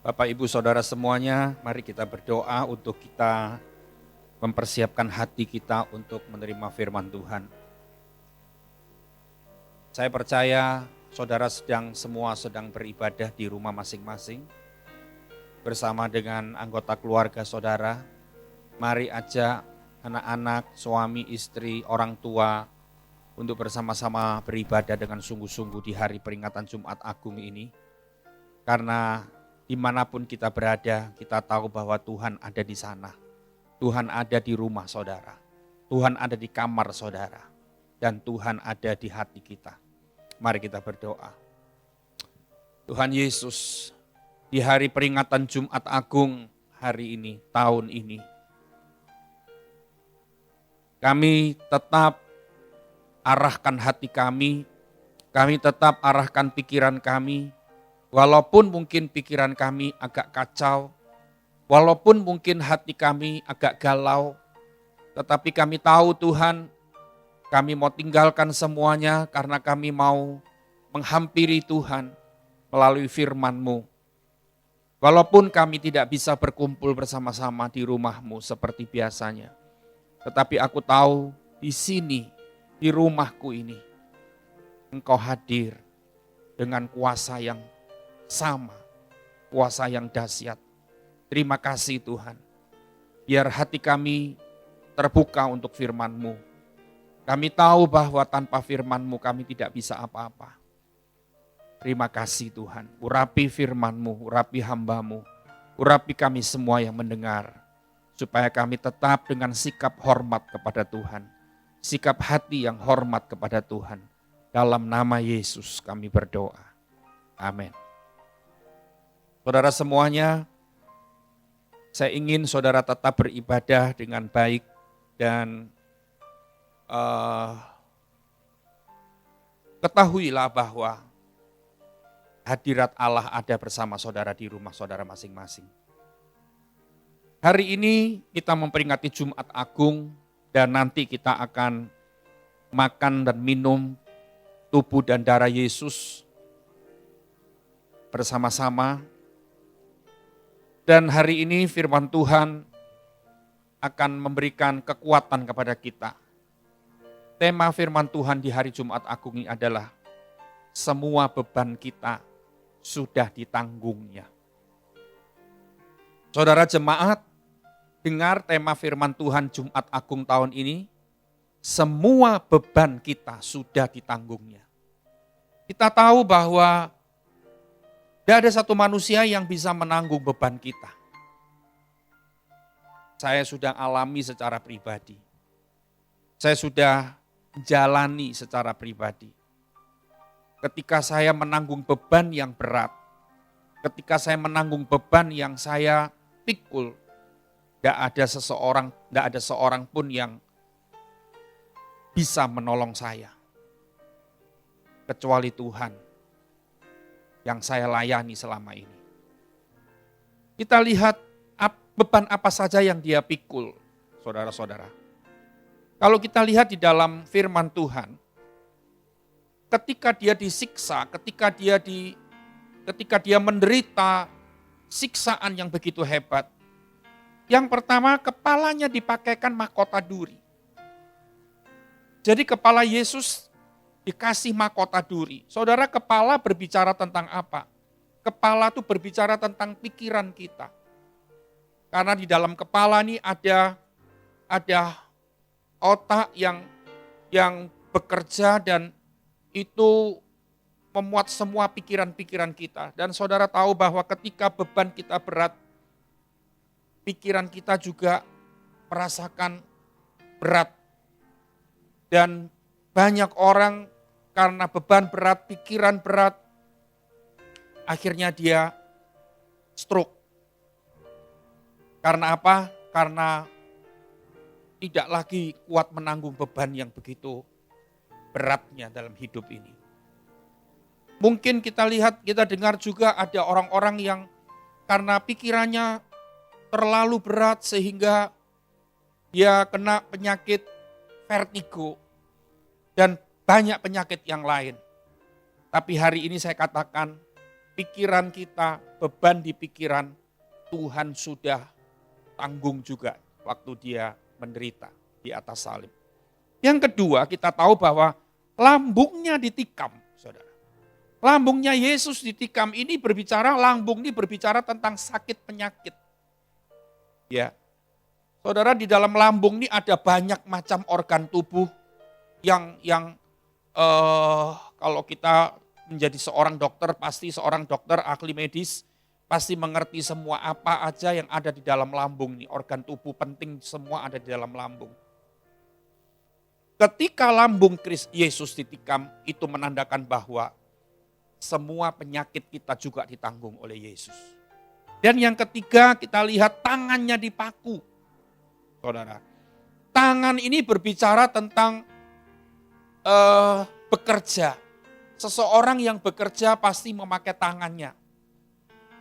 Bapak, Ibu, Saudara semuanya, mari kita berdoa untuk kita mempersiapkan hati kita untuk menerima firman Tuhan. Saya percaya saudara semua sedang beribadah di rumah masing-masing bersama dengan anggota keluarga saudara. Mari ajak anak-anak, suami, istri, orang tua untuk bersama-sama beribadah dengan sungguh-sungguh di hari peringatan Jumat Agung ini. Karena dimanapun kita berada, kita tahu bahwa Tuhan ada di sana. Tuhan ada di rumah saudara. Tuhan ada di kamar saudara. Dan Tuhan ada di hati kita. Mari kita berdoa. Tuhan Yesus, di hari peringatan Jumat Agung hari ini, tahun ini, kami tetap arahkan hati kami tetap arahkan pikiran kami, walaupun mungkin pikiran kami agak kacau, walaupun mungkin hati kami agak galau, tetapi kami tahu Tuhan, kami mau tinggalkan semuanya karena kami mau menghampiri Tuhan melalui firman-Mu. Walaupun kami tidak bisa berkumpul bersama-sama di rumah-Mu seperti biasanya, tetapi aku tahu di sini, di rumahku ini, Engkau hadir dengan kuasa yang sama, kuasa yang dahsyat. Terima kasih Tuhan. Biar hati kami terbuka untuk firman-Mu. Kami tahu bahwa tanpa firman-Mu kami tidak bisa apa-apa. Terima kasih Tuhan. Urapi firman-Mu, urapi hamba-Mu, urapi kami semua yang mendengar. Supaya kami tetap dengan sikap hormat kepada Tuhan. Sikap hati yang hormat kepada Tuhan. Dalam nama Yesus kami berdoa. Amin. Saudara semuanya, saya ingin saudara tetap beribadah dengan baik dan ketahuilah bahwa hadirat Allah ada bersama saudara di rumah saudara masing-masing. Hari ini kita memperingati Jumat Agung dan nanti kita akan makan dan minum tubuh dan darah Yesus bersama-sama. Dan hari ini firman Tuhan akan memberikan kekuatan kepada kita. Tema firman Tuhan di hari Jumat Agung ini adalah semua beban kita sudah ditanggungnya. Saudara jemaat, dengar tema firman Tuhan Jumat Agung tahun ini, semua beban kita sudah ditanggungnya. Kita tahu bahwa tidak ada satu manusia yang bisa menanggung beban kita. Saya sudah alami secara pribadi. Saya sudah jalani secara pribadi. Ketika saya menanggung beban yang berat, ketika saya menanggung beban yang saya pikul, tidak ada seorang pun yang bisa menolong saya. Kecuali Tuhan yang saya layani selama ini. Kita lihat beban apa saja yang dia pikul, saudara-saudara. Kalau kita lihat di dalam firman Tuhan, ketika dia disiksa, ketika dia menderita siksaan yang begitu hebat, yang pertama kepalanya dipakaikan mahkota duri. Jadi kepala Yesus dikasih mahkota duri. Saudara, kepala berbicara tentang apa? Kepala itu berbicara tentang pikiran kita. Karena di dalam kepala ini ada otak yang bekerja dan itu memuat semua pikiran-pikiran kita. Dan saudara tahu bahwa ketika beban kita berat, pikiran kita juga merasakan berat. Dan banyak orang karena beban berat, pikiran berat, akhirnya dia stroke. Karena apa? Karena tidak lagi kuat menanggung beban yang begitu beratnya dalam hidup ini. Mungkin kita lihat, kita dengar juga ada orang-orang yang karena pikirannya terlalu berat sehingga dia kena penyakit vertigo dan banyak penyakit yang lain. Tapi hari ini saya katakan pikiran kita, beban di pikiran Tuhan sudah tanggung juga waktu dia menderita di atas salib. Yang kedua, kita tahu bahwa lambungnya ditikam, saudara. Lambungnya Yesus ditikam ini berbicara, lambung ini berbicara tentang sakit penyakit. Ya, saudara, di dalam lambung ini ada banyak macam organ tubuh yang kalau kita menjadi seorang dokter, pasti seorang dokter ahli medis pasti mengerti semua apa aja yang ada di dalam lambung nih. Organ tubuh penting semua ada di dalam lambung. Ketika lambung Yesus ditikam, itu menandakan bahwa semua penyakit kita juga ditanggung oleh Yesus. Dan yang ketiga, kita lihat tangannya dipaku. Saudara, tangan ini berbicara tentang bekerja. Seseorang yang bekerja pasti memakai tangannya.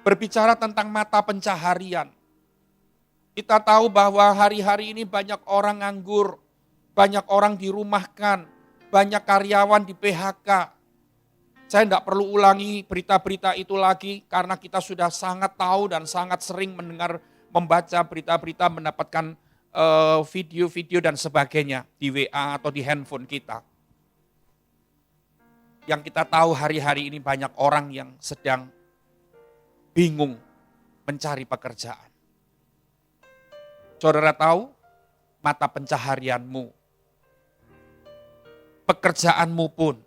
Berbicara tentang mata pencaharian. Kita tahu bahwa hari-hari ini banyak orang nganggur, banyak orang dirumahkan, banyak karyawan di PHK. Saya tidak perlu ulangi berita-berita itu lagi karena kita sudah sangat tahu dan sangat sering mendengar, membaca berita-berita, mendapatkan video-video dan sebagainya di WA atau di handphone kita. Yang kita tahu hari-hari ini banyak orang yang sedang bingung mencari pekerjaan. Saudara tahu, mata pencaharianmu, pekerjaanmu pun,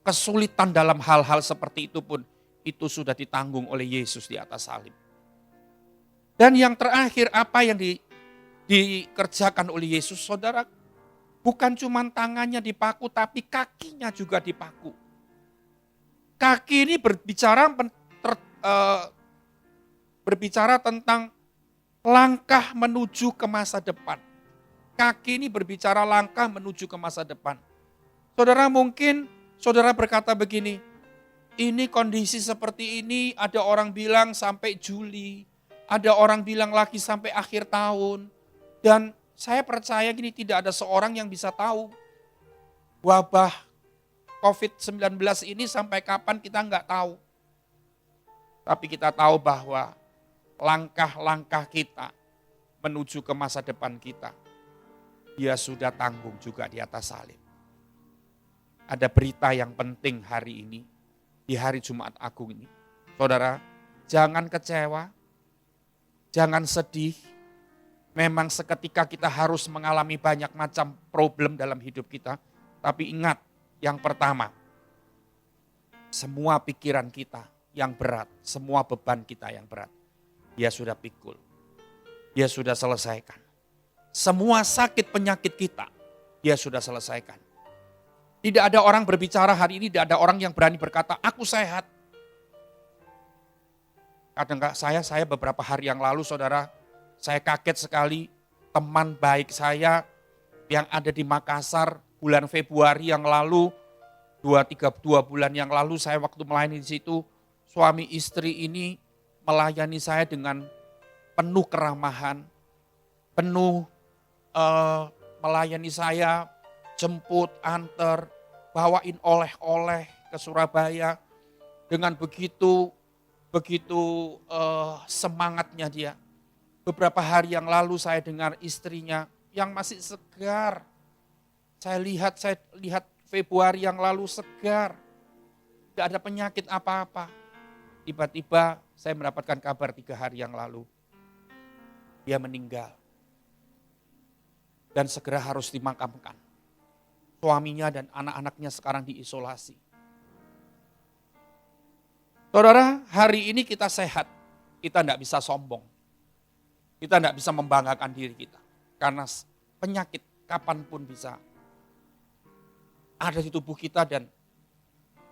kesulitan dalam hal-hal seperti itu pun, itu sudah ditanggung oleh Yesus di atas salib. Dan yang terakhir, apa yang dikerjakan oleh Yesus, saudara, bukan cuma tangannya dipaku, tapi kakinya juga dipaku. Kaki ini berbicara tentang langkah menuju ke masa depan. Kaki ini berbicara langkah menuju ke masa depan. Saudara, mungkin saudara berkata begini, ini kondisi seperti ini, ada orang bilang sampai Juli, ada orang bilang lagi sampai akhir tahun. Dan saya percaya gini, tidak ada seorang yang bisa tahu wabah COVID-19 ini sampai kapan kita nggak tahu. Tapi kita tahu bahwa langkah-langkah kita menuju ke masa depan kita, Dia sudah tanggung juga di atas salib. Ada berita yang penting hari ini, di hari Jumat Agung ini. Saudara, jangan kecewa, jangan sedih. Memang seketika kita harus mengalami banyak macam problem dalam hidup kita. Tapi ingat, yang pertama, semua pikiran kita yang berat, semua beban kita yang berat, Dia sudah pikul. Dia sudah selesaikan. Semua sakit penyakit kita, Dia sudah selesaikan. Tidak ada orang berbicara hari ini, tidak ada orang yang berani berkata, aku sehat. Kadang saya beberapa hari yang lalu, saudara, saya kaget sekali, teman baik saya yang ada di Makassar bulan Februari yang lalu, 2 bulan yang lalu saya waktu melayani di situ, suami istri ini melayani saya dengan penuh keramahan, penuh melayani saya, jemput, antar, bawain oleh-oleh ke Surabaya. Dengan begitu semangatnya dia. Beberapa hari yang lalu saya dengar istrinya yang masih segar. Saya lihat Februari yang lalu segar. Tidak ada penyakit apa-apa. Tiba-tiba saya mendapatkan kabar 3 hari yang lalu. Dia meninggal. Dan segera harus dimakamkan. Suaminya dan anak-anaknya sekarang diisolasi. Saudara, hari ini kita sehat. Kita tidak bisa sombong. Kita tidak bisa membanggakan diri kita. Karena penyakit kapanpun bisa ada di tubuh kita dan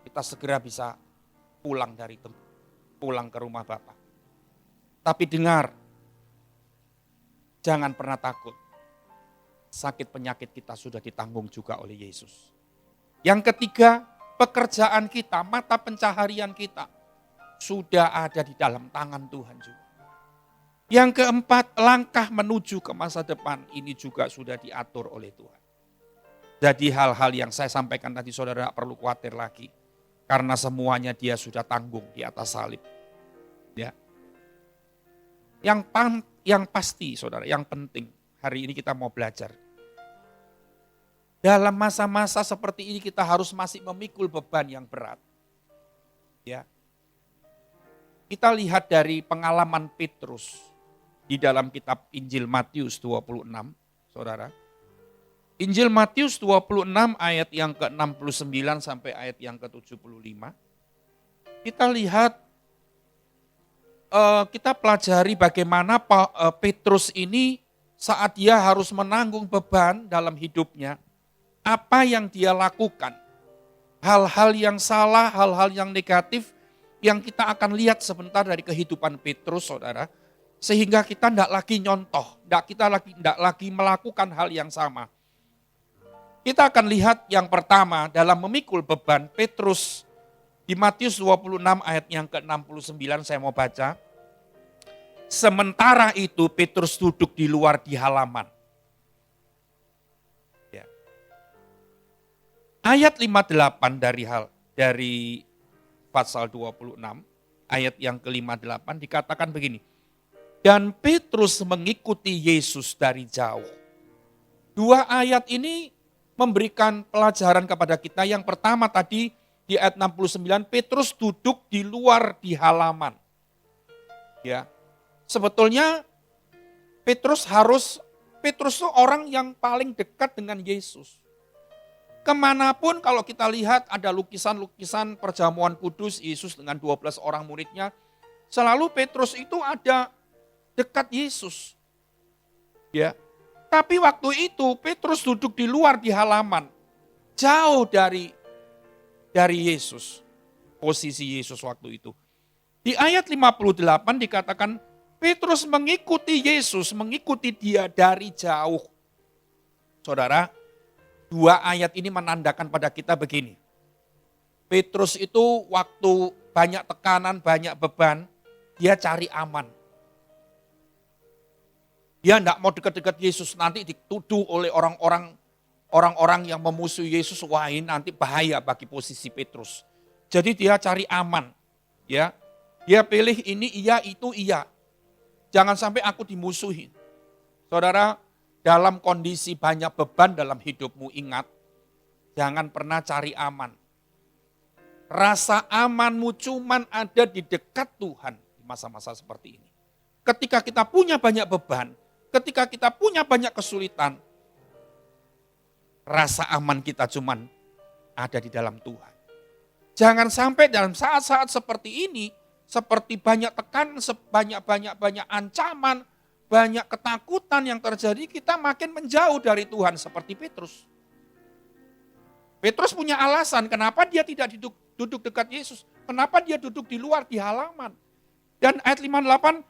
kita segera bisa pulang ke rumah Bapa. Tapi dengar, jangan pernah takut. Sakit penyakit kita sudah ditanggung juga oleh Yesus. Yang ketiga, pekerjaan kita, mata pencaharian kita sudah ada di dalam tangan Tuhan juga. Yang keempat, langkah menuju ke masa depan ini juga sudah diatur oleh Tuhan. Jadi hal-hal yang saya sampaikan tadi saudara tidak perlu khawatir lagi. Karena semuanya Dia sudah tanggung di atas salib. Ya. Yang pasti saudara, yang penting hari ini kita mau belajar. Dalam masa-masa seperti ini kita harus masih memikul beban yang berat. Ya. Kita lihat dari pengalaman Petrus di dalam kitab Injil Matius 26, saudara. Injil Matius 26 ayat yang ke-69 sampai ayat yang ke-75. Kita lihat, kita pelajari bagaimana Petrus ini saat dia harus menanggung beban dalam hidupnya, apa yang dia lakukan. Hal-hal yang salah, hal-hal yang negatif yang kita akan lihat sebentar dari kehidupan Petrus, saudara. Sehingga kita tidak lagi nyontoh, tidak lagi melakukan hal yang sama. Kita akan lihat yang pertama dalam memikul beban Petrus di Matius 26 ayat yang ke-69 saya mau baca. Sementara itu Petrus duduk di luar di halaman. Ya. Ayat 58 dari pasal 26 ayat yang ke-58 dikatakan begini. Dan Petrus mengikuti Yesus dari jauh. Dua ayat ini memberikan pelajaran kepada kita. Yang pertama tadi di ayat 69, Petrus duduk di luar di halaman. Ya. Sebetulnya Petrus itu orang yang paling dekat dengan Yesus. Kemanapun kalau kita lihat ada lukisan-lukisan perjamuan kudus Yesus dengan 12 orang muridnya, selalu Petrus itu ada dekat Yesus. Ya. Tapi waktu itu Petrus duduk di luar di halaman, jauh dari Yesus, posisi Yesus waktu itu. Di ayat 58 dikatakan Petrus mengikuti Yesus, mengikuti dia dari jauh. Saudara, dua ayat ini menandakan pada kita begini. Petrus itu waktu banyak tekanan, banyak beban, dia cari aman. Dia tidak mau dekat-dekat Yesus, nanti dituduh oleh orang-orang yang memusuhi Yesus, wah ini nanti bahaya bagi posisi Petrus. Jadi dia cari aman. Ya, dia pilih ini iya, itu iya. Jangan sampai aku dimusuhi. Saudara, dalam kondisi banyak beban dalam hidupmu, ingat, jangan pernah cari aman. Rasa amanmu cuman ada di dekat Tuhan di masa-masa seperti ini. Ketika kita punya banyak beban, ketika kita punya banyak kesulitan, rasa aman kita cuman ada di dalam Tuhan. Jangan sampai dalam saat-saat seperti ini, seperti banyak tekanan, banyak ancaman, banyak ketakutan yang terjadi, kita makin menjauh dari Tuhan seperti Petrus. Petrus punya alasan kenapa dia tidak duduk dekat Yesus. Kenapa dia duduk di luar di halaman. Dan ayat 58,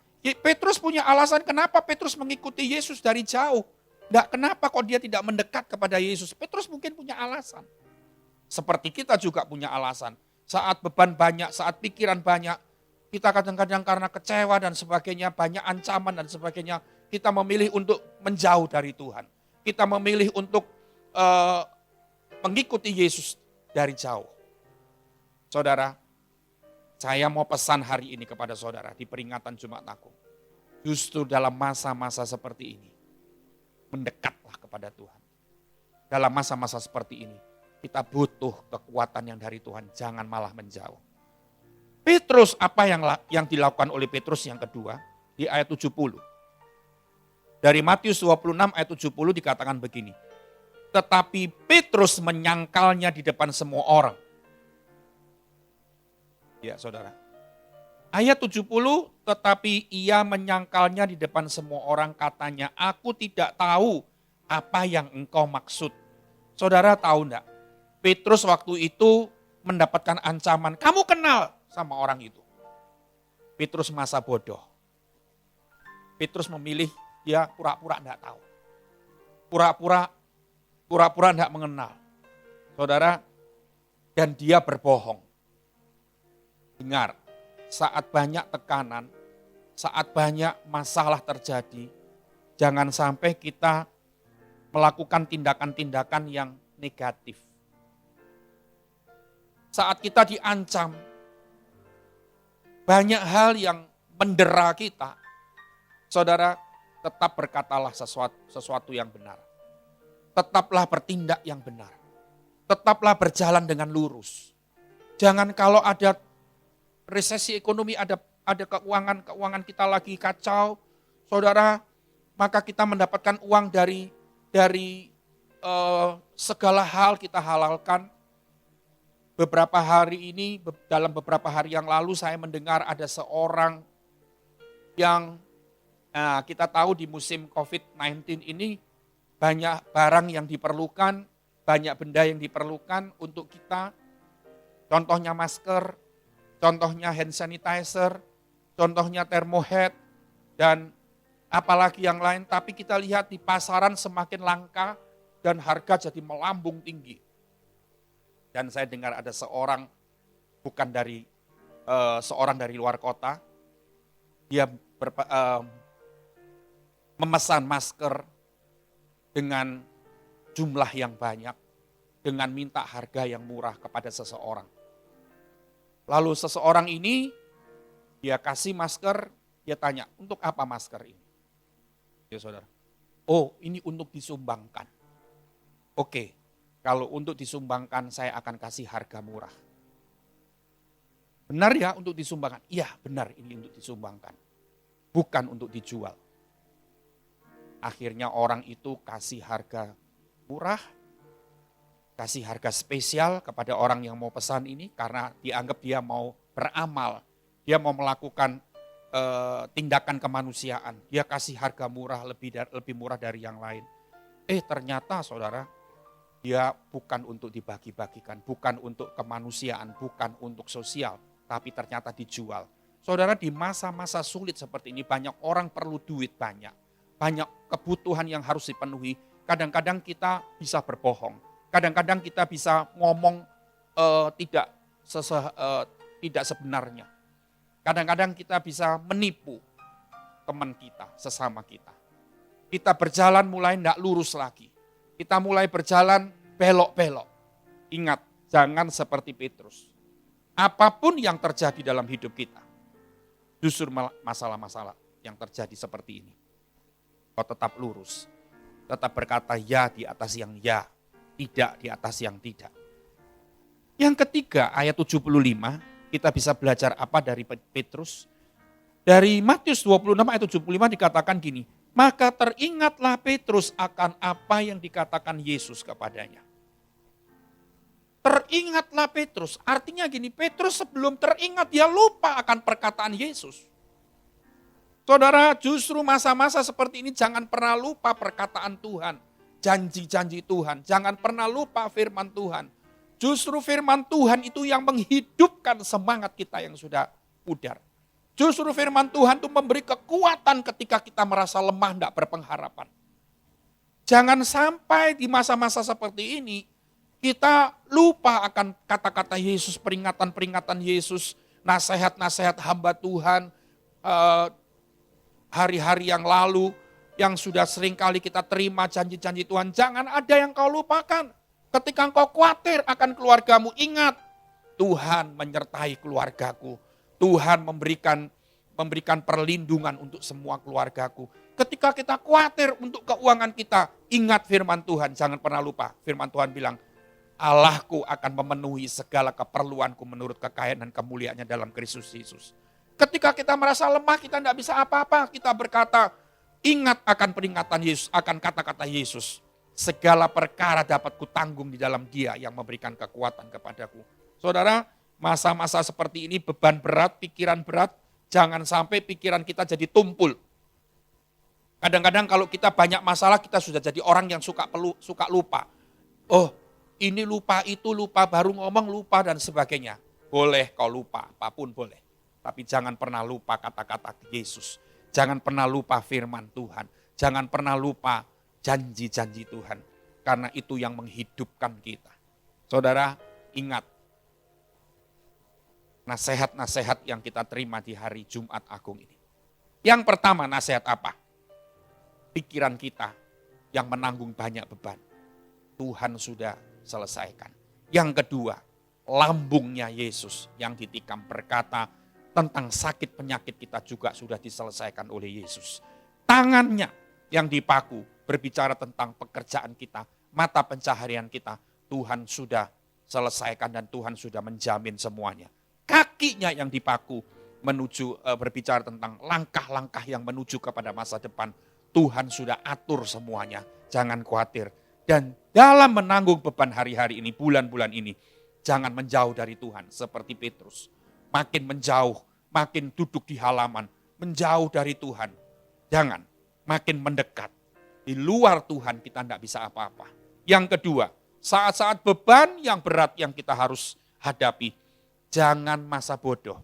Petrus punya alasan kenapa Petrus mengikuti Yesus dari jauh. Kenapa kok dia tidak mendekat kepada Yesus. Petrus mungkin punya alasan. Seperti kita juga punya alasan. Saat beban banyak, saat pikiran banyak, kita kadang-kadang karena kecewa dan sebagainya, banyak ancaman dan sebagainya, kita memilih untuk menjauh dari Tuhan. Kita memilih untuk mengikuti Yesus dari jauh. Saudara, saya mau pesan hari ini kepada saudara di peringatan Jumat Agung. Justru dalam masa-masa seperti ini, mendekatlah kepada Tuhan. Dalam masa-masa seperti ini, kita butuh kekuatan yang dari Tuhan, jangan malah menjauh. Petrus, apa yang dilakukan oleh Petrus yang kedua, di ayat 70. Dari Matius 26 ayat 70 dikatakan begini. Tetapi Petrus menyangkalnya di depan semua orang. Ya saudara. Ayat 70, tetapi ia menyangkalnya di depan semua orang, katanya, aku tidak tahu apa yang engkau maksud. Saudara tahu enggak? Petrus waktu itu mendapatkan ancaman, kamu kenal sama orang itu. Petrus masa bodoh. Petrus memilih dia pura-pura enggak tahu. Pura-pura enggak mengenal. Saudara, dan dia berbohong. Dengar, saat banyak tekanan, saat banyak masalah terjadi, jangan sampai kita melakukan tindakan-tindakan yang negatif. Saat kita diancam, banyak hal yang mendera kita, saudara, tetap berkatalah sesuatu yang benar. Tetaplah bertindak yang benar. Tetaplah berjalan dengan lurus. Jangan kalau ada resesi ekonomi, ada keuangan kita lagi kacau, saudara, maka kita mendapatkan uang dari segala hal kita halalkan. Dalam beberapa hari yang lalu saya mendengar ada seorang yang kita tahu di musim COVID-19 ini banyak barang yang diperlukan, banyak benda yang diperlukan untuk kita. Contohnya masker, contohnya hand sanitizer, contohnya thermohead, dan apalagi yang lain. Tapi kita lihat di pasaran semakin langka dan harga jadi melambung tinggi. Dan saya dengar ada seorang dari luar kota, dia memesan masker dengan jumlah yang banyak, dengan minta harga yang murah kepada seseorang. Lalu seseorang ini, dia kasih masker, dia tanya, untuk apa masker ini? Ya saudara, oh ini untuk disumbangkan. Oke, kalau untuk disumbangkan saya akan kasih harga murah. Benar ya untuk disumbangkan? Iya benar ini untuk disumbangkan. Bukan untuk dijual. Akhirnya orang itu kasih harga murah, kasih harga spesial kepada orang yang mau pesan ini karena dianggap dia mau beramal, dia mau melakukan tindakan kemanusiaan. Dia kasih harga murah lebih murah dari yang lain. Ternyata saudara, dia bukan untuk dibagi-bagikan, bukan untuk kemanusiaan, bukan untuk sosial, tapi ternyata dijual. Saudara, di masa-masa sulit seperti ini banyak orang perlu duit banyak kebutuhan yang harus dipenuhi. Kadang-kadang kita bisa berbohong, kadang-kadang kita bisa ngomong tidak sebenarnya. Kadang-kadang kita bisa menipu teman kita, sesama kita. Kita berjalan mulai tidak lurus lagi. Kita mulai berjalan belok-belok. Ingat, jangan seperti Petrus. Apapun yang terjadi dalam hidup kita, justru masalah-masalah yang terjadi seperti ini, kau tetap lurus. Tetap berkata ya di atas yang ya, tidak di atas yang tidak. Yang ketiga, ayat 75, kita bisa belajar apa dari Petrus? Dari Matius 26 ayat 75 dikatakan gini, maka teringatlah Petrus akan apa yang dikatakan Yesus kepadanya. Teringatlah Petrus, artinya gini, Petrus sebelum teringat dia lupa akan perkataan Yesus. Saudara, justru masa-masa seperti ini jangan pernah lupa perkataan Tuhan, janji-janji Tuhan, jangan pernah lupa firman Tuhan. Justru firman Tuhan itu yang menghidupkan semangat kita yang sudah pudar. Justru firman Tuhan itu memberi kekuatan ketika kita merasa lemah, tidak berpengharapan. Jangan sampai di masa-masa seperti ini, kita lupa akan kata-kata Yesus, peringatan-peringatan Yesus, nasihat-nasihat hamba Tuhan, hari-hari yang lalu, yang sudah sering kali kita terima janji-janji Tuhan. Jangan ada yang kau lupakan. Ketika engkau khawatir akan keluargamu, ingat, Tuhan menyertai keluargaku. Tuhan memberikan perlindungan untuk semua keluargaku. Ketika kita khawatir untuk keuangan kita, ingat firman Tuhan, jangan pernah lupa. Firman Tuhan bilang, Allahku akan memenuhi segala keperluanku menurut kekayaan dan kemuliaannya dalam Kristus Yesus. Ketika kita merasa lemah, kita tidak bisa apa-apa, kita berkata, ingat akan peringatan Yesus, akan kata-kata Yesus. Segala perkara dapat kutanggung di dalam Dia yang memberikan kekuatan kepadaku. Saudara, masa-masa seperti ini beban berat, pikiran berat, jangan sampai pikiran kita jadi tumpul. Kadang-kadang kalau kita banyak masalah, kita sudah jadi orang yang suka lupa. Oh, ini lupa, itu lupa, baru ngomong lupa dan sebagainya. Boleh kau lupa, apapun boleh. Tapi jangan pernah lupa kata-kata Yesus. Jangan pernah lupa firman Tuhan. Jangan pernah lupa janji-janji Tuhan. Karena itu yang menghidupkan kita. Saudara, ingat. Nasihat-nasihat yang kita terima di hari Jumat Agung ini. Yang pertama, nasihat apa? Pikiran kita yang menanggung banyak beban. Tuhan sudah selesaikan. Yang kedua, lambungnya Yesus yang ditikam berkata, tentang sakit penyakit kita juga sudah diselesaikan oleh Yesus. Tangannya yang dipaku berbicara tentang pekerjaan kita, mata pencaharian kita, Tuhan sudah selesaikan dan Tuhan sudah menjamin semuanya. Kakinya yang dipaku menuju berbicara tentang langkah-langkah yang menuju kepada masa depan. Tuhan sudah atur semuanya, jangan khawatir. Dan dalam menanggung beban hari-hari ini, bulan-bulan ini, jangan menjauh dari Tuhan seperti Petrus. Makin menjauh, makin duduk di halaman, menjauh dari Tuhan. Jangan, makin mendekat. Di luar Tuhan kita tidak bisa apa-apa. Yang kedua, saat-saat beban yang berat yang kita harus hadapi, jangan masa bodoh,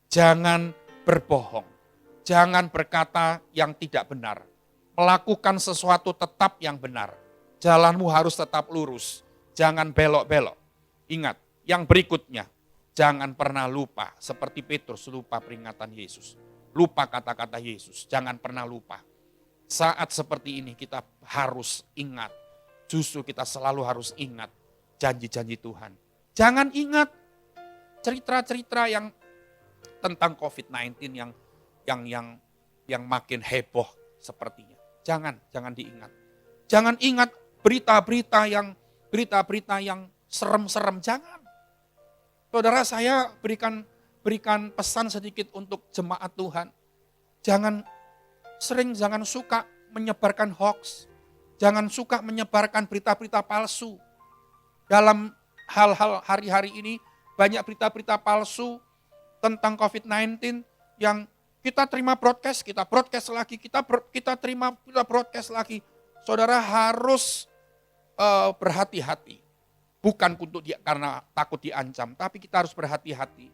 jangan berbohong, jangan berkata yang tidak benar. Melakukan sesuatu tetap yang benar. Jalanmu harus tetap lurus, jangan belok-belok. Ingat, yang berikutnya, jangan pernah lupa, seperti Petrus lupa peringatan Yesus. Lupa kata-kata Yesus, jangan pernah lupa. Saat seperti ini kita harus ingat, justru kita selalu harus ingat janji-janji Tuhan. Jangan ingat cerita-cerita yang tentang COVID-19 yang makin heboh sepertinya. Jangan diingat. Jangan ingat berita-berita yang serem-serem, jangan. Saudara, saya berikan pesan sedikit untuk jemaat Tuhan. Jangan suka menyebarkan hoax. Jangan suka menyebarkan berita-berita palsu. Dalam hal-hal hari-hari ini banyak berita-berita palsu tentang COVID-19 yang kita terima broadcast, kita broadcast lagi, kita broadcast lagi. Saudara harus berhati-hati. Bukan karena takut diancam, tapi kita harus berhati-hati.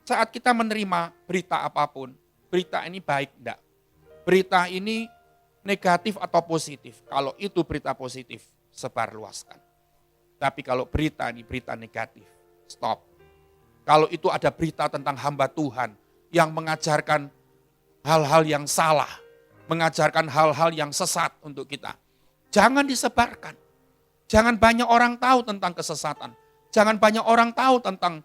Saat kita menerima berita apapun, berita ini baik enggak? Berita ini negatif atau positif? Kalau itu berita positif, sebarluaskan. Tapi kalau berita ini berita negatif, stop. Kalau itu ada berita tentang hamba Tuhan yang mengajarkan hal-hal yang salah, mengajarkan hal-hal yang sesat untuk kita, jangan disebarkan. Jangan banyak orang tahu tentang kesesatan. Jangan banyak orang tahu tentang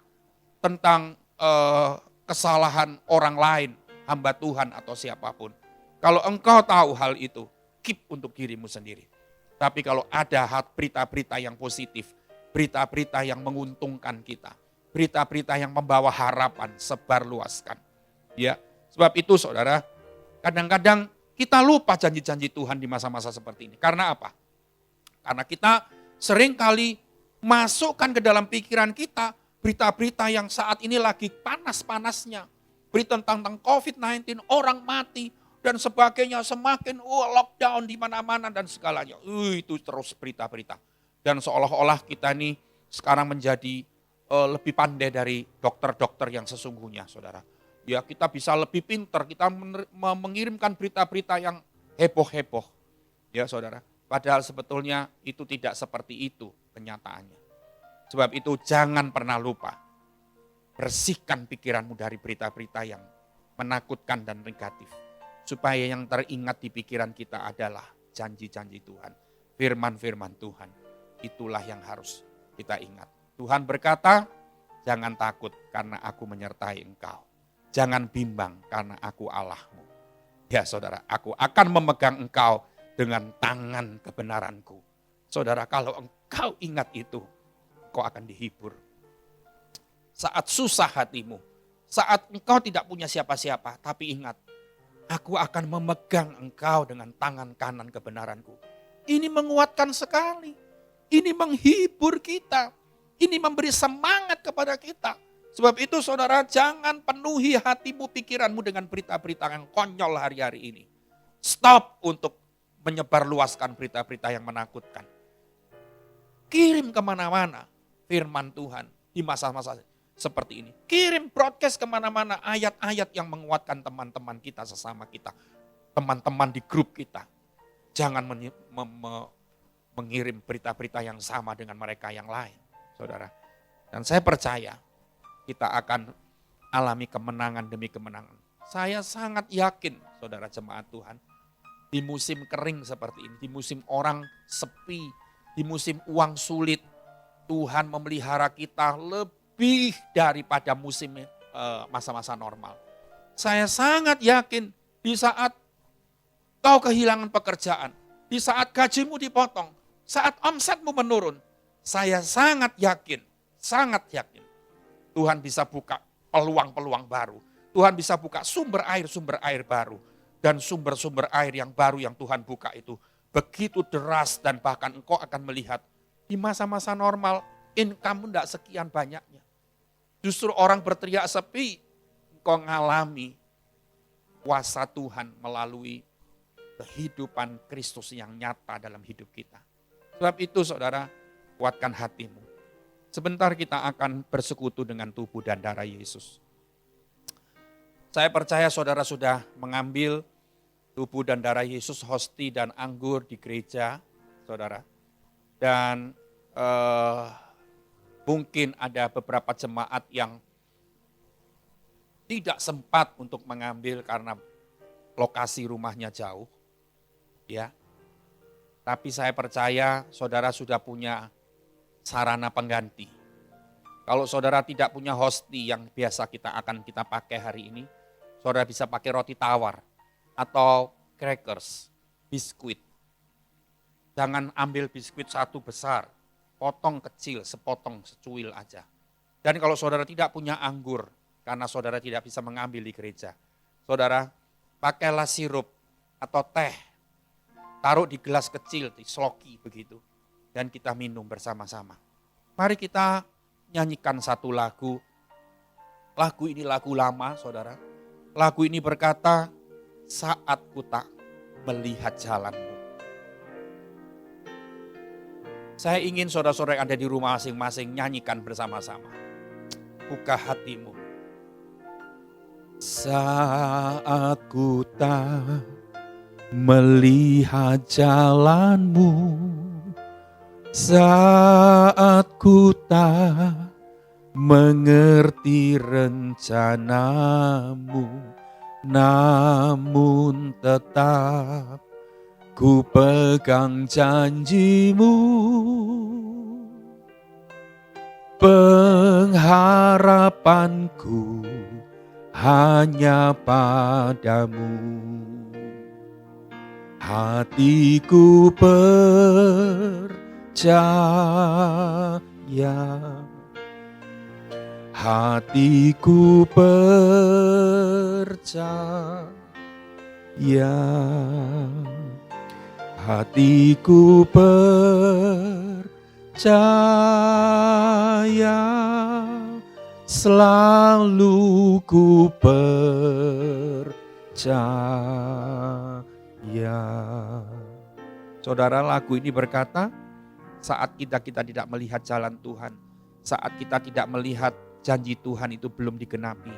kesalahan orang lain, hamba Tuhan atau siapapun. Kalau engkau tahu hal itu, keep untuk dirimu sendiri. Tapi kalau ada berita-berita yang positif, berita-berita yang menguntungkan kita, berita-berita yang membawa harapan, sebarluaskan. Ya, sebab itu saudara, kadang-kadang kita lupa janji-janji Tuhan di masa-masa seperti ini. Karena apa? Karena kita seringkali masukkan ke dalam pikiran kita berita-berita yang saat ini lagi panas-panasnya. Berita tentang COVID-19, orang mati, dan sebagainya, semakin lockdown di mana-mana dan segalanya. Itu terus berita-berita. Dan seolah-olah kita ini sekarang menjadi lebih pandai dari dokter-dokter yang sesungguhnya, saudara. Ya, kita bisa lebih pintar, kita mengirimkan berita-berita yang heboh-heboh. Ya, saudara. Padahal sebetulnya itu tidak seperti itu kenyataannya. Sebab itu jangan pernah lupa, bersihkan pikiranmu dari berita-berita yang menakutkan dan negatif. Supaya yang teringat di pikiran kita adalah janji-janji Tuhan, firman-firman Tuhan. Itulah yang harus kita ingat. Tuhan berkata, jangan takut karena aku menyertai engkau. Jangan bimbang karena aku Allahmu. Ya saudara, aku akan memegang engkau dengan tangan kebenaranku. Saudara, kalau engkau ingat itu, engkau akan dihibur. Saat susah hatimu, saat engkau tidak punya siapa-siapa, tapi ingat, aku akan memegang engkau dengan tangan kanan kebenaranku. Ini menguatkan sekali. Ini menghibur kita. Ini memberi semangat kepada kita. Sebab itu saudara, jangan penuhi hatimu, pikiranmu dengan berita-berita yang konyol hari-hari ini. Stop untuk menyebarluaskan berita-berita yang menakutkan. Kirim kemana-mana firman Tuhan di masa-masa seperti ini. Kirim broadcast kemana-mana ayat-ayat yang menguatkan teman-teman kita, sesama kita. Teman-teman di grup kita. Jangan mengirim berita-berita yang sama dengan mereka yang lain, saudara. Dan saya percaya kita akan alami kemenangan demi kemenangan. Saya sangat yakin, saudara jemaat Tuhan, di musim kering seperti ini, di musim orang sepi, di musim uang sulit, Tuhan memelihara kita lebih daripada musim masa-masa normal. Saya sangat yakin di saat kau kehilangan pekerjaan, di saat gajimu dipotong, saat omsetmu menurun, saya sangat yakin Tuhan bisa buka peluang-peluang baru. Tuhan bisa buka sumber air baru. Dan sumber-sumber air yang baru yang Tuhan buka itu begitu deras dan bahkan engkau akan melihat di masa-masa normal income tidak sekian banyaknya. Justru orang berteriak sepi, engkau ngalami kuasa Tuhan melalui kehidupan Kristus yang nyata dalam hidup kita. Sebab itu saudara, kuatkan hatimu. Sebentar kita akan bersekutu dengan tubuh dan darah Yesus. Saya percaya saudara sudah mengambil tubuh dan darah Yesus, hosti dan anggur di gereja, saudara. Dan mungkin ada beberapa jemaat yang tidak sempat untuk mengambil karena lokasi rumahnya jauh. Ya. Tapi saya percaya saudara sudah punya sarana pengganti. Kalau saudara tidak punya hosti yang biasa kita pakai hari ini, saudara bisa pakai roti tawar atau crackers, biskuit. Jangan ambil biskuit satu besar, potong kecil, sepotong, secuil aja. Dan kalau saudara tidak punya anggur, karena saudara tidak bisa mengambil di gereja, saudara pakailah sirup atau teh, taruh di gelas kecil, di sloki begitu, dan kita minum bersama-sama. Mari kita nyanyikan satu lagu. Lagu ini lagu lama, saudara. Lagu ini berkata, saat ku tak melihat jalanmu. Saya ingin saudara-saudara yang ada di rumah masing-masing nyanyikan bersama-sama. Buka hatimu. Saat ku tak melihat jalanmu, saat ku tak mengerti rencanamu, namun tetap ku pegang janjimu. Pengharapanku hanya padamu. Hatiku percaya, hatiku percaya, hatiku percaya, selalu ku percaya. Saudara, lagu ini berkata, saat kita tidak melihat jalan Tuhan, saat kita tidak melihat janji Tuhan itu belum digenapi.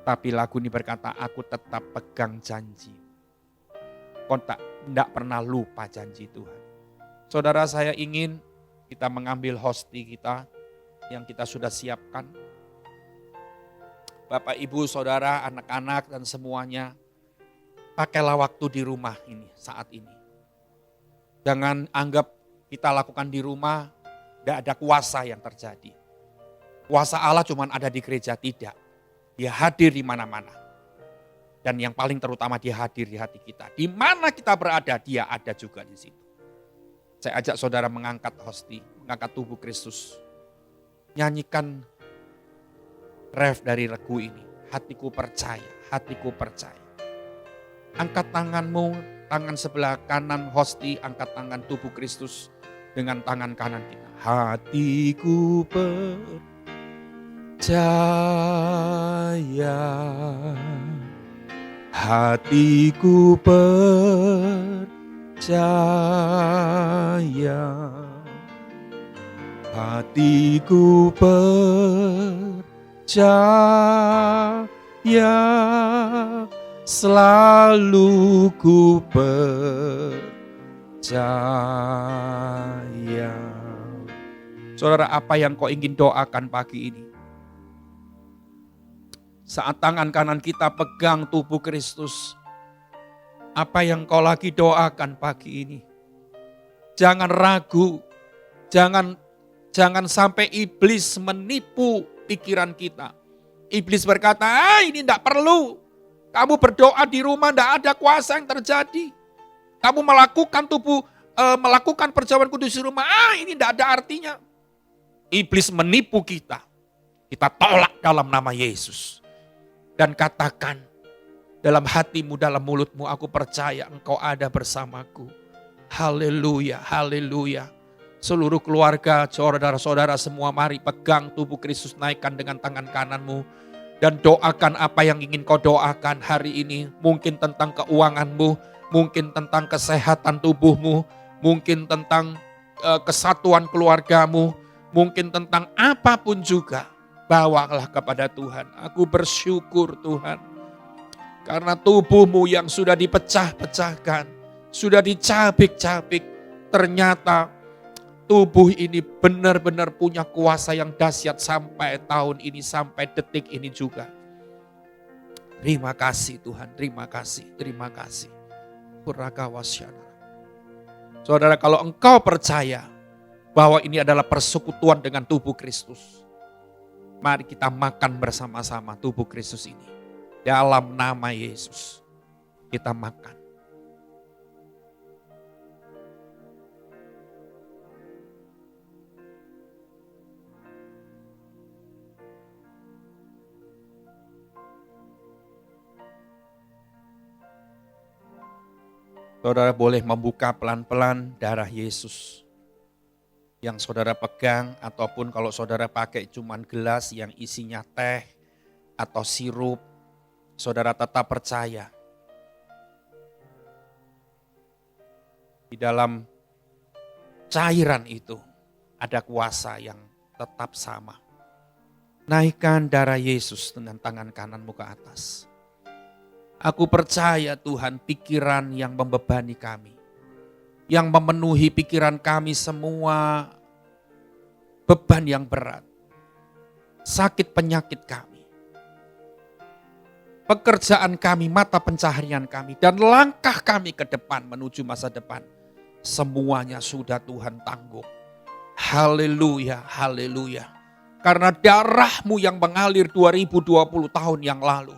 Tapi lagu ini berkata, aku tetap pegang janji. Kau tidak pernah lupa janji Tuhan. Saudara, saya ingin kita mengambil hosti kita yang kita sudah siapkan. Bapak, Ibu, Saudara, anak-anak dan semuanya, pakailah waktu di rumah ini, saat ini. Jangan anggap kita lakukan di rumah, tidak ada kuasa yang terjadi. Kuasa Allah cuma ada di gereja, tidak. Dia hadir di mana-mana. Dan yang paling terutama dia hadir di hati kita. Di mana kita berada, dia ada juga di situ. Saya ajak saudara mengangkat hosti, mengangkat tubuh Kristus. Nyanyikan ref dari lagu ini. Hatiku percaya, hatiku percaya. Angkat tanganmu, tangan sebelah kanan hosti, angkat tangan tubuh Kristus dengan tangan kanan kita. Hatiku percaya, hatiku percaya, hatiku percaya, selalu ku percaya. Saudara, apa yang kau ingin doakan pagi ini? Saat tangan kanan kita pegang tubuh Kristus, apa yang kau lagi doakan pagi ini? Jangan ragu, jangan sampai iblis menipu pikiran kita. Iblis berkata, ini tidak perlu. Kamu berdoa di rumah, tidak ada kuasa yang terjadi. Kamu melakukan perjamuan kudus di rumah, ini tidak ada artinya. Iblis menipu kita. Kita tolak dalam nama Yesus. Dan katakan dalam hatimu, dalam mulutmu, aku percaya engkau ada bersamaku. Haleluya, haleluya. Seluruh keluarga, saudara-saudara semua, mari pegang tubuh Kristus, naikkan dengan tangan kananmu. Dan doakan apa yang ingin kau doakan hari ini. Mungkin tentang keuanganmu, mungkin tentang kesehatan tubuhmu, mungkin tentang kesatuan keluargamu, mungkin tentang apapun juga, bawalah kepada Tuhan. Aku bersyukur Tuhan, karena tubuhmu yang sudah dipecah-pecahkan, sudah dicabik-cabik, ternyata tubuh ini benar-benar punya kuasa yang dahsyat sampai tahun ini, sampai detik ini juga. Terima kasih Tuhan, terima kasih, terima kasih. Saudara, kalau engkau percaya bahwa ini adalah persekutuan dengan tubuh Kristus, mari kita makan bersama-sama tubuh Kristus ini. Dalam nama Yesus, kita makan. Saudara boleh membuka pelan-pelan darah Yesus yang saudara pegang, ataupun kalau saudara pakai cuman gelas yang isinya teh atau sirup, saudara tetap percaya di dalam cairan itu ada kuasa yang tetap sama. Naikkan darah Yesus dengan tangan kananmu ke atas. Aku percaya Tuhan, pikiran yang membebani kami, yang memenuhi pikiran kami semua, beban yang berat, sakit penyakit kami, pekerjaan kami, mata pencaharian kami, dan langkah kami ke depan menuju masa depan, semuanya sudah Tuhan tanggung. Haleluya, haleluya. Karena darah-Mu yang mengalir 2020 tahun yang lalu,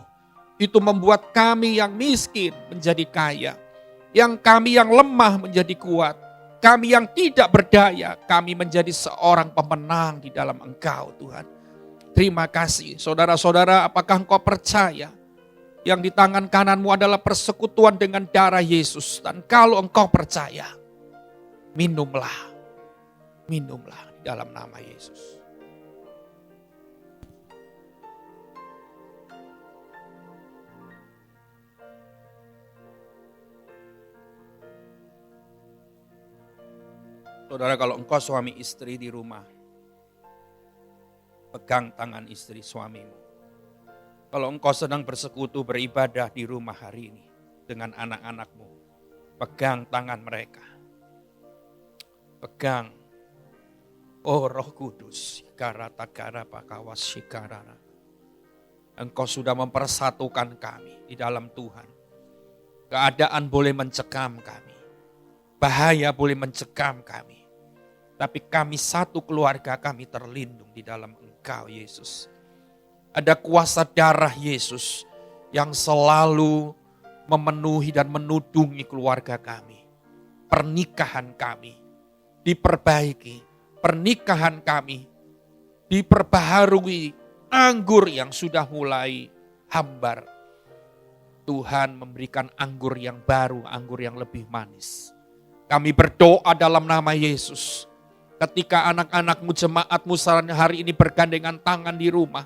itu membuat kami yang miskin menjadi kaya. Yang kami yang lemah menjadi kuat. Kami yang tidak berdaya, kami menjadi seorang pemenang di dalam Engkau Tuhan. Terima kasih. Saudara-saudara, apakah engkau percaya yang di tangan kananmu adalah persekutuan dengan darah Yesus? Dan kalau engkau percaya, minumlah. Minumlah di dalam nama Yesus. Saudara, kalau engkau suami istri di rumah, pegang tangan istri suamimu. Kalau engkau sedang bersekutu beribadah di rumah hari ini dengan anak-anakmu, pegang tangan mereka. Pegang, oh Roh Kudus, engkau sudah mempersatukan kami di dalam Tuhan. Keadaan boleh mencekam kami, bahaya boleh mencekam kami, tapi kami satu keluarga, kami terlindung di dalam Engkau Yesus. Ada kuasa darah Yesus yang selalu memenuhi dan menudungi keluarga kami. Pernikahan kami diperbaiki, pernikahan kami diperbaharui, anggur yang sudah mulai hambar. Tuhan memberikan anggur yang baru, anggur yang lebih manis. Kami berdoa dalam nama Yesus. Ketika anak-anakmu, jemaatmu hari ini bergandengan tangan di rumah.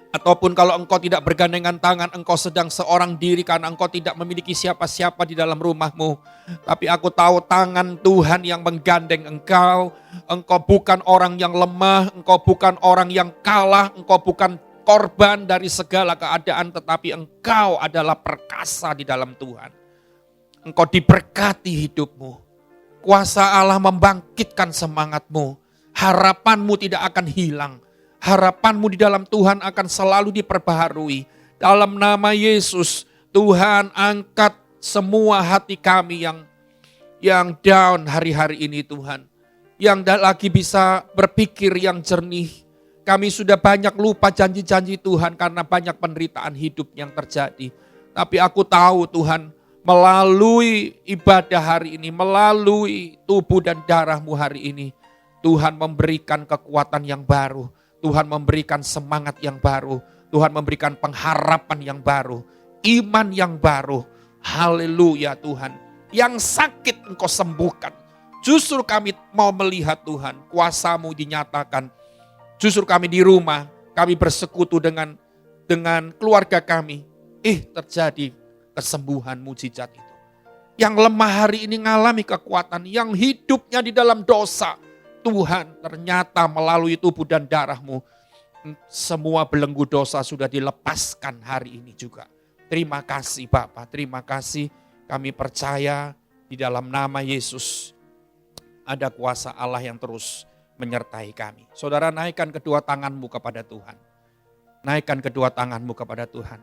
Ataupun kalau engkau tidak bergandengan tangan, engkau sedang seorang diri karena engkau tidak memiliki siapa-siapa di dalam rumahmu. Tapi aku tahu tangan Tuhan yang menggandeng engkau. Engkau bukan orang yang lemah, engkau bukan orang yang kalah, engkau bukan korban dari segala keadaan, tetapi engkau adalah perkasa di dalam Tuhan. Engkau diberkati hidupmu. Kuasa Allah membangkitkan semangatmu. Harapanmu tidak akan hilang. Harapanmu di dalam Tuhan akan selalu diperbaharui. Dalam nama Yesus, Tuhan angkat semua hati kami yang down hari-hari ini Tuhan. Yang tidak lagi bisa berpikir yang jernih. Kami sudah banyak lupa janji-janji Tuhan karena banyak penderitaan hidup yang terjadi. Tapi aku tahu Tuhan, melalui ibadah hari ini, melalui tubuh dan darah-Mu hari ini, Tuhan memberikan kekuatan yang baru. Tuhan memberikan semangat yang baru. Tuhan memberikan pengharapan yang baru. Iman yang baru. Haleluya Tuhan. Yang sakit Engkau sembuhkan. Justru kami mau melihat Tuhan, kuasa-Mu dinyatakan. Justru kami di rumah, kami bersekutu dengan keluarga kami. Terjadi kesembuhan mujizat itu. Yang lemah hari ini mengalami kekuatan, yang hidupnya di dalam dosa. Tuhan ternyata melalui tubuh dan darah-Mu, semua belenggu dosa sudah dilepaskan hari ini juga. Terima kasih Bapa, terima kasih. Kami percaya di dalam nama Yesus ada kuasa Allah yang terus menyertai kami. Saudara, naikkan kedua tanganmu kepada Tuhan. Naikkan kedua tanganmu kepada Tuhan.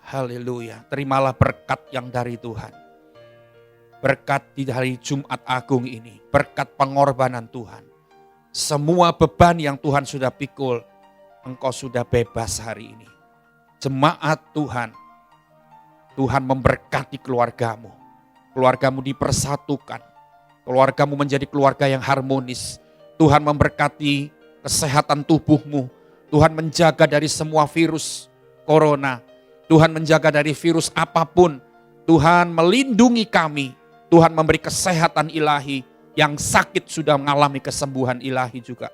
Haleluya. Terimalah berkat yang dari Tuhan. Berkat di hari Jumat Agung ini. Berkat pengorbanan Tuhan. Semua beban yang Tuhan sudah pikul, engkau sudah bebas hari ini. Jemaat Tuhan. Tuhan memberkati keluargamu. Keluargamu dipersatukan. Keluargamu menjadi keluarga yang harmonis. Tuhan memberkati kesehatan tubuhmu. Tuhan menjaga dari semua virus corona. Tuhan menjaga dari virus apapun. Tuhan melindungi kami. Tuhan memberi kesehatan ilahi. Yang sakit sudah mengalami kesembuhan ilahi juga.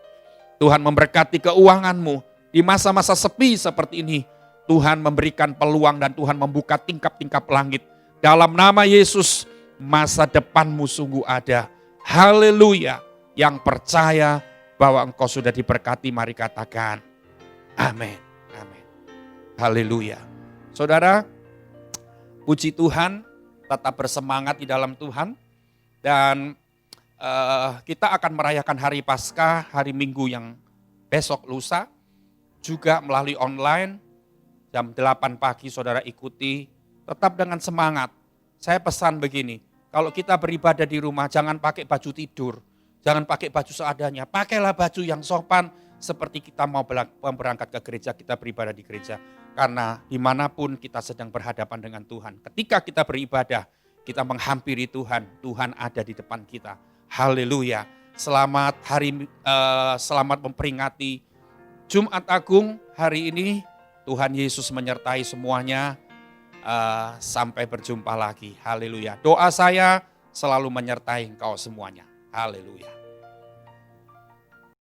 Tuhan memberkati keuanganmu. Di masa-masa sepi seperti ini, Tuhan memberikan peluang dan Tuhan membuka tingkap-tingkap langit. Dalam nama Yesus, masa depanmu sungguh ada. Haleluya. Yang percaya bahwa engkau sudah diberkati, mari katakan amin. Amin. Haleluya. Saudara, puji Tuhan, tetap bersemangat di dalam Tuhan. Dan kita akan merayakan hari Paskah, hari Minggu yang besok lusa. Juga melalui online, jam 8 pagi saudara ikuti. Tetap dengan semangat. Saya pesan begini, kalau kita beribadah di rumah jangan pakai baju tidur. Jangan pakai baju seadanya, pakailah baju yang sopan seperti kita mau berangkat ke gereja, kita beribadah di gereja. Karena dimanapun kita sedang berhadapan dengan Tuhan. Ketika kita beribadah, kita menghampiri Tuhan, Tuhan ada di depan kita. Haleluya. Selamat memperingati Jumat Agung hari ini. Tuhan Yesus menyertai semuanya. Sampai berjumpa lagi. Haleluya. Doa saya selalu menyertai engkau semuanya. Haleluya.